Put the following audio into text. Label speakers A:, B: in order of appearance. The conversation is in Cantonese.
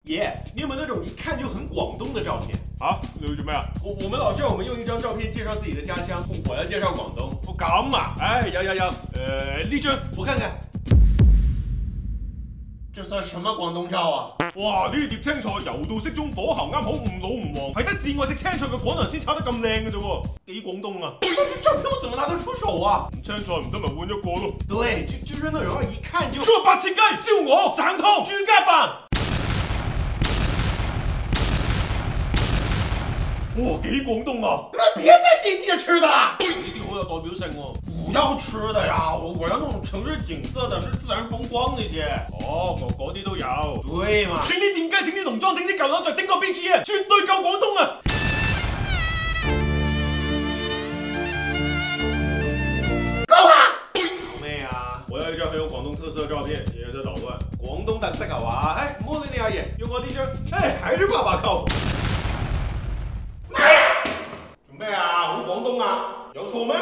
A: 爷，你有没有那种一看就很广东的照片？
B: 啊，你要做咩啊？
A: 我们老叫我们用一张照片介绍自己的家乡，我要介绍廣東。
B: 我咁啊？唉，有，呢張
A: 我看看，這算什麼廣東照啊？
B: 哇！呢碟青菜油到適中，火候啱好，唔老唔黃，係得至愛食青菜嘅廣東人先炒得咁靚嘅啫喎，幾廣東啊！
A: 但是照片我怎麼拿得出手啊？
B: 唔青菜唔得咪換一個咯。
A: 對，就是那種一看就
B: 豬八切雞、燒鵝、省湯、豬家飯。哇，幾廣東啊！
A: 那別再惦記着吃的了，
B: 呢啲好有代表性喎。
A: 不要吃的呀，我要那種城市景色的，是自然風光那些。
B: 哦，嗰啲都有。
A: 對嘛？
B: 整啲電雞，整啲農莊，整啲舊樓，再整個 BGM，絕對夠廣東啊！
A: 夠啦！搞咩啊？
B: 我要一張很有廣東特色的照片，也在搗亂。
A: 廣東特色啊哇！哎，唔好理你阿爺，用我呢張，哎，還是爸爸靠譜。做咩啊？好廣東啊？有錯咩？